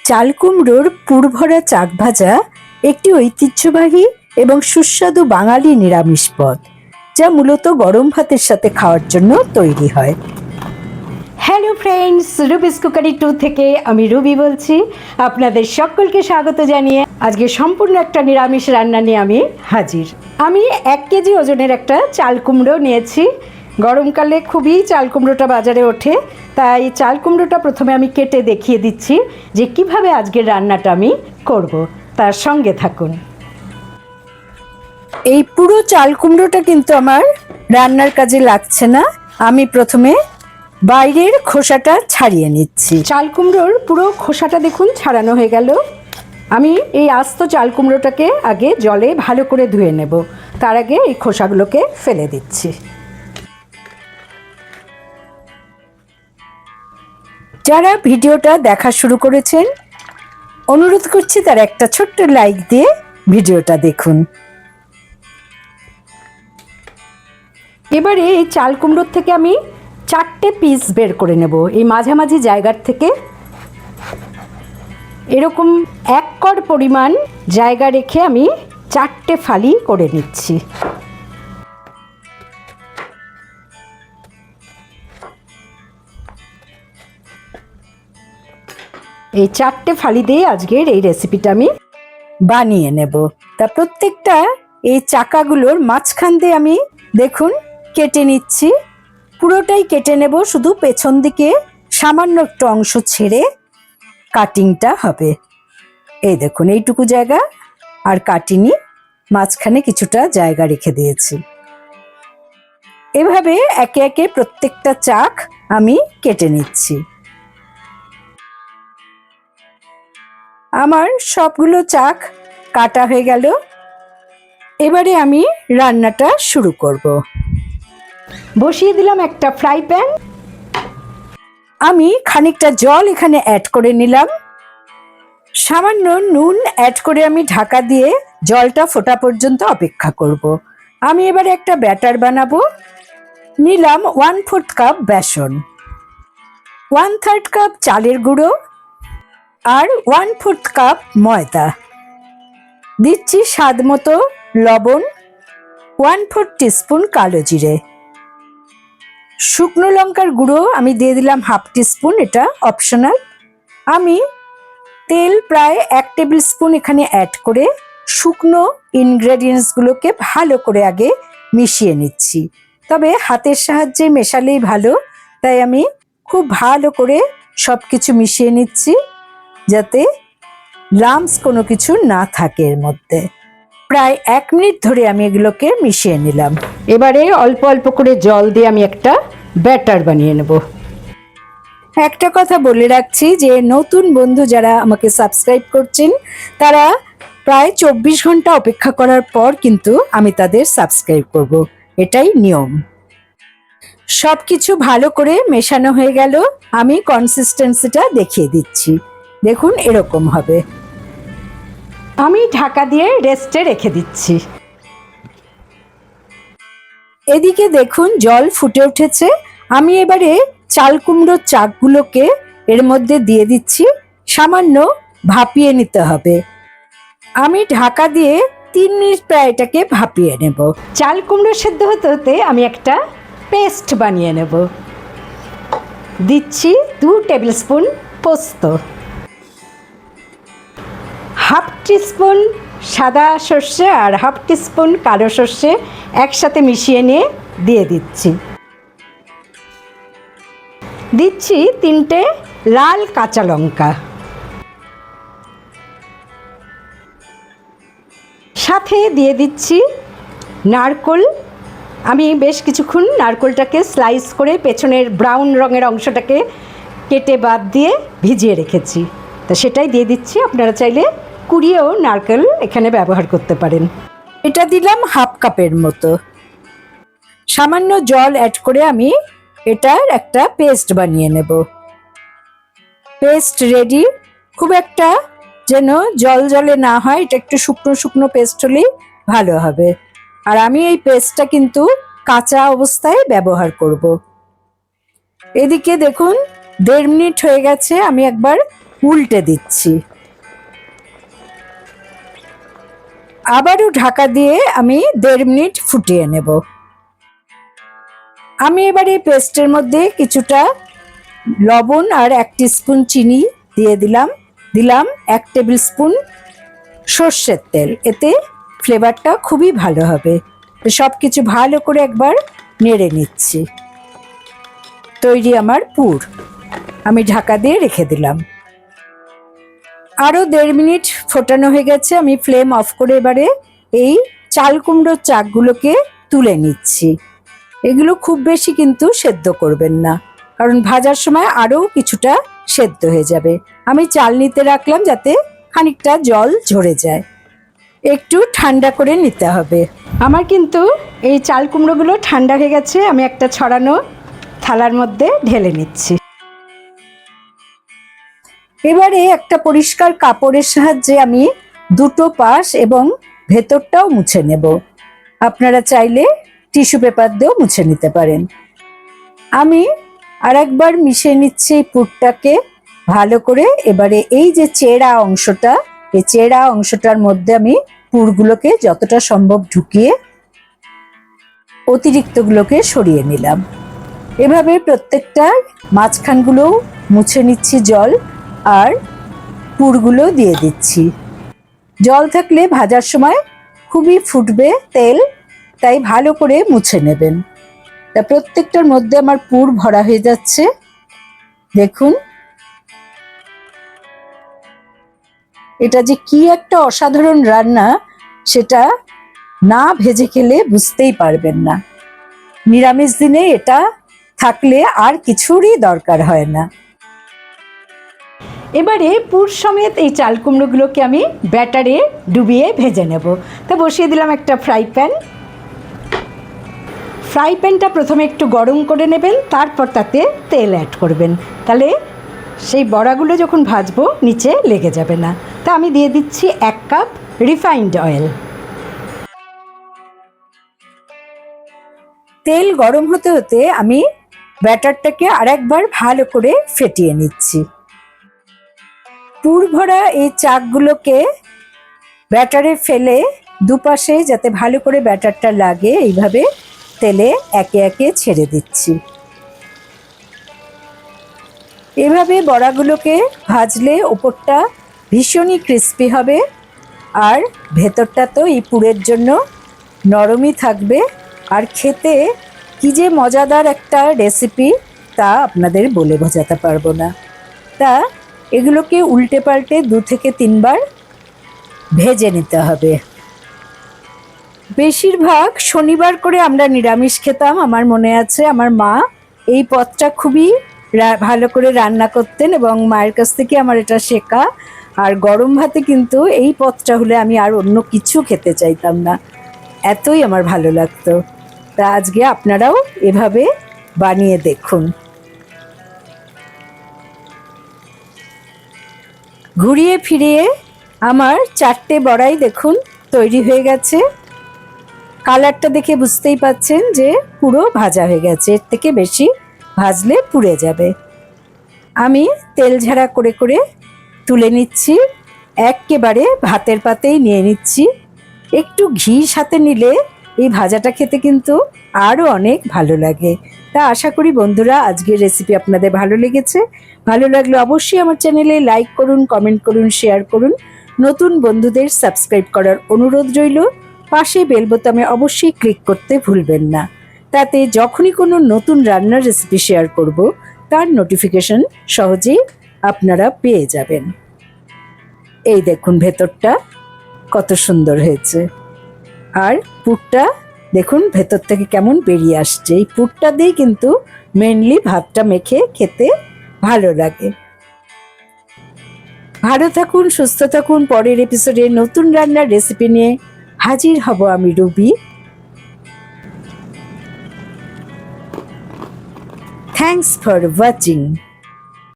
চাল কুমড়োর পুরভরা চাক ভাজা একটি ঐতিহ্যবাহী এবং সুস্বাদু বাঙালি নিরামিষ পদ, যা মূলত গরম ভাতের সাথে খাওয়ার জন্য তৈরি হয়। হ্যালো ফ্রেন্ডস, রুবিস কুকারি 2 থেকে আমি রুবি বলছি। আপনাদের সকলকে স্বাগত জানিয়ে আজকে সম্পূর্ণ একটা নিরামিষ রান্না নিয়ে আমি হাজির। আমি 1 কেজি ওজনের একটা চাল কুমড়ো নিয়েছি। গরমকালে খুবই চাল কুমড়োটা বাজারে ওঠে, তাই চাল কুমড়োটা প্রথমে আমি কেটে দেখিয়ে দিচ্ছি যে কিভাবে আজকের রান্নাটা আমি করব। তার সঙ্গে থাকুন। এই পুরো চাল কুমড়োটা কিন্তু আমার রান্নার কাজে লাগছে না। আমি প্রথমে বাইরের খোসাটা ছাড়িয়ে নিচ্ছি। চাল কুমড়োর পুরো খোসাটা দেখুন ছাড়ানো হয়ে গেল। আমি এই আস্ত চাল কুমড়োটাকে আগে জলে ভালো করে ধুয়ে নেব। তার আগে এই খোসাগুলোকে ফেলে দিচ্ছি। যারা ভিডিওটা দেখা শুরু করেছেন, অনুরোধ করছি তারা একটা ছোট্ট লাইক দিয়ে ভিডিওটা দেখুন। এবারে এই চাল কুমড়োর থেকে আমি 4টে পিস বের করে নেব। এই মাঝামাঝি জায়গার থেকে এরকম 1 কড় পরিমাণ জায়গা রেখে আমি 4টে ফালি করে নিচ্ছি। এই 4টে ফালি দিয়ে আজকের এই রেসিপিটা আমি বানিয়ে নেব। তা প্রত্যেকটা এই চাকাগুলোর মাঝখান দিয়ে আমি দেখুন কেটে নিচ্ছি। পুরোটাই কেটে নেব, শুধু পেছন দিকে সামান্য একটু অংশ ছেড়ে কাটিংটা হবে। এই দেখুন এইটুকু জায়গা আর কাটিনি, মাঝখানে কিছুটা জায়গা রেখে দিয়েছি। এভাবে একে একে প্রত্যেকটা চাক আমি কেটে নিচ্ছি। আমার সবগুলো চাক কাটা হয়ে গেল। এবারে আমি রান্নাটা শুরু করব। বসিয়ে দিলাম একটা ফ্রাই প্যান। আমি খানিকটা জল এখানে অ্যাড করে নিলাম। সামান্য নুন অ্যাড করে আমি ঢাকা দিয়ে জলটা ফোটা পর্যন্ত অপেক্ষা করব। আমি এবারে একটা ব্যাটার বানাবো। নিলাম 1/4 কাপ বেসন, 1/3 কাপ চালের গুঁড়ো আর 1/4 কাপ ময়দা। দিচ্ছি স্বাদ মতো লবণ, 1/4 টিস্পুন কালো জিরে, শুকনো লঙ্কার গুঁড়ো আমি দিয়ে দিলাম 1/2 টিস্পুন, এটা অপশনাল। আমি তেল প্রায় 1 টেবিল স্পুন এখানে অ্যাড করে শুকনো ইনগ্রেডিয়েন্টসগুলোকে ভালো করে আগে মিশিয়ে নিচ্ছি। তবে হাতের সাহায্যে মেশালেই ভালো, তাই আমি খুব ভালো করে সব কিছু মিশিয়ে নিচ্ছি যাতে লাম্পস কোনো কিছু না থাকে এর মধ্যে। প্রায় 1 মিনিট ধরে আমি এগুলোকে মিশিয়ে নিলাম। এবারে অল্প অল্প করে জল দিয়ে আমি একটা ব্যাটার বানিয়ে নেব। একটা কথা বলে রাখছি যে নতুন বন্ধু যারা আমাকে সাবস্ক্রাইব করছেন, তারা প্রায় 24 ঘন্টা অপেক্ষা করার পর কিন্তু আমি তাদের সাবস্ক্রাইব করব, এটাই নিয়ম। সব কিছু ভালো করে মেশানো হয়ে গেল। আমি কনসিস্টেন্সিটা দেখিয়ে দিচ্ছি। দেখুন এরকম হবে। আমি ঢাকা দিয়ে রেস্টে রেখে দিচ্ছি। এদিকে দেখুন জল ফুটে উঠেছে। আমি এবারে চাল কুমড়োর চাকগুলোকে এর মধ্যে দিয়ে দিচ্ছি। সামান্য ভাপিয়ে নিতে হবে। আমি ঢাকা দিয়ে 3 মিনিট প্রায় এটাকে ভাপিয়ে নেব। চাল কুমড়ো সেদ্ধ হতে হতে আমি একটা পেস্ট বানিয়ে নেব। দিচ্ছি 2 টেবিল স্পুন পোস্ত, 1/2 টিস্পুন সাদা সর্ষে আর 1/2 টিস্পুন কালো সর্ষে একসাথে মিশিয়ে নিয়ে দিয়ে দিচ্ছি। দিচ্ছি 3টে লাল কাঁচা লঙ্কা, সাথে দিয়ে দিচ্ছি নারকেল। আমি বেশ কিছুক্ষণ নারকেলটাকে স্লাইস করে পেছনের ব্রাউন রঙের অংশটাকে কেটে বাদ দিয়ে ভিজিয়ে রেখেছি, তা সেটাই দিয়ে দিচ্ছি। আপনারা চাইলে কুড়িয়েও নারকেল এখানে ব্যবহার করতে পারেন। এটা দিলাম 1/2 কাপের মতো। সামান্য জল অ্যাড করে আমি এটার একটা পেস্ট বানিয়ে নেব। Paste ready. খুব একটা যেন জল জলে না হয়, এটা একটু শুকনো শুকনো পেস্ট হলেই ভালো হবে। আর আমি এই পেস্টটা কিন্তু কাঁচা অবস্থায় ব্যবহার করব। এদিকে দেখুন 1.5 মিনিট হয়ে গেছে। আমি একবার উল্টে দিচ্ছি। আবারও ঢাকা দিয়ে আমি 1.5 মিনিট ফুটিয়ে নেব। আমি এবার এই পেস্টের মধ্যে কিছুটা লবণ আর 1 টিস্পুন চিনি দিয়ে দিলাম। 1 টেবিল স্পুন সর্ষের তেল, এতে ফ্লেভারটা খুবই ভালো হবে। সব কিছু ভালো করে একবার নেড়ে নিচ্ছি। তৈরি আমার পুর। আমি ঢাকা দিয়ে রেখে দিলাম। আরও 1.5 মিনিট ফোটানো হয়ে গেছে। আমি ফ্লেম অফ করে এবারে এই চাল কুমড়োর চাকগুলোকে তুলে নিচ্ছি। এগুলো খুব বেশি কিন্তু সেদ্ধ করবেন না, কারণ ভাজার সময় আরও কিছুটা সেদ্ধ হয়ে যাবে। আমি চালনিতে রাখলাম যাতে খানিকটা জল ঝরে যায়। একটু ঠান্ডা করে নিতে হবে। আমার কিন্তু এই চাল কুমড়োগুলো ঠান্ডা হয়ে গেছে। আমি একটা ছড়ানো থালার মধ্যে ঢেলে নিচ্ছি। এবারে একটা পরিষ্কার কাপড়ের সাহায্যে আমি দুটো পাশ এবং ভেতরটাও মুছে নেব। আপনারা চাইলে টিস্যু পেপার দিয়েও মুছে নিতে পারেন। আমি আরেকবার মিশিয়ে নিচ্ছি এই পুরটাকে ভালো করে। এবারে এই যে চেরা অংশটা, এই চেরা অংশটার মধ্যে আমি পুরগুলোকে যতটা সম্ভব ঢুকিয়ে অতিরিক্তগুলোকে সরিয়ে নিলাম। এভাবে প্রত্যেকটা মাঝখানগুলোও মুছে নিচ্ছি জল, আর পুরগুলো দিয়ে দিচ্ছি। জল থাকলে ভাজার সময় খুবই ফুটবে তেল, তাই ভালো করে মুছে নেবেন। তা প্রত্যেকটার মধ্যে আমার পুর ভরা হয়ে যাচ্ছে। দেখুন, এটা যে কি একটা অসাধারণ রান্না, সেটা না ভেজে খেলে বুঝতেই পারবেন না। নিরামিষ দিনে এটা থাকলে আর কিছুরই দরকার হয় না। এবারে পুর সমেত এই চাল কুমড়োগুলোকে আমি ব্যাটারে ডুবিয়ে ভেজে নেব। তা বসিয়ে দিলাম একটা ফ্রাই প্যান। ফ্রাই প্যানটা প্রথমে একটু গরম করে নেবেন, তারপর তাতে তেল অ্যাড করবেন, তাহলে সেই বড়াগুলো যখন ভাজবো নিচে লেগে যাবে না। তা আমি দিয়ে দিচ্ছি 1 কাপ রিফাইন্ড অয়েল। তেল গরম হতে হতে আমি ব্যাটারটাকে আরেকবার ভালো করে ফেটিয়ে নিচ্ছি। পুর ভরা এই চাকগুলোকে ব্যাটারে ফেলে দুপাশে যাতে ভালো করে ব্যাটারটা লাগে এইভাবে তেলে একে একে ছেড়ে দিচ্ছি। এভাবে বড়াগুলোকে ভাজলে ওপরটা ভীষণই ক্রিস্পি হবে, আর ভেতরটা তো এই পুরের জন্য নরমই থাকবে। আর খেতে কি যে মজাদার একটা রেসিপি, তা আপনাদের বলে বোঝাতে পারবো না। তা এগুলোকে উল্টে পাল্টে 2 থেকে 3 বার ভেজে নিতে হবে। বেশিরভাগ শনিবার করে আমরা নিরামিষ খেতাম। আমার মনে আছে আমার মা এই পদটা খুবই ভালো করে রান্না করতেন, এবং মায়ের কাছ থেকে আমার এটা শেখা। আর গরম ভাতে কিন্তু এই পদটা হলে আমি আর অন্য কিছু খেতে চাইতাম না, এতই আমার ভালো লাগতো। তা আজকে আপনারাও এভাবে বানিয়ে দেখুন। ঘুরিয়ে ফিরিয়ে আমার 4টে বড়াই দেখুন তৈরি হয়ে গেছে। কালারটা দেখে বুঝতেই পাচ্ছেন যে পুরো ভাজা হয়ে গেছে। এর থেকে বেশি ভাজলে পুড়ে যাবে। আমি তেল ঝাড়া করে করে তুলে নিচ্ছি, একেবারে ভাতের পাতেই নিয়ে নিচ্ছি। একটু ঘি সাথে নিলে এই ভাজাটা খেতে কিন্তু আরও অনেক ভালো লাগে। তা আশা করি বন্ধুরা আজকের রেসিপি আপনাদের ভালো লেগেছে। ভালো লাগলে অবশ্যই আমার চ্যানেলে লাইক করুন, কমেন্ট করুন, শেয়ার করুন। নতুন বন্ধুদের সাবস্ক্রাইব করার অনুরোধ রইল। পাশে বেল বোতামে অবশ্যই ক্লিক করতে ভুলবেন না, তাতে যখনই কোনো নতুন রান্নার রেসিপি শেয়ার করব তার নোটিফিকেশন সহজেই আপনারা পেয়ে যাবেন। এই দেখুন ভেতরটা কত সুন্দর হয়েছে, আর পুরটা দেখুন ভেতর থেকে কেমন বেরিয়ে আসছে। এই পুরটা দিয়েই কিন্তু মেনলি ভাতটা মেখে খেতে ভালো লাগে। ভালো থাকুন, সুস্থ থাকুন। পরের এপিসোডে নতুন রান্নার রেসিপি নিয়ে হাজির হব আমি রুবি। Thanks for watching.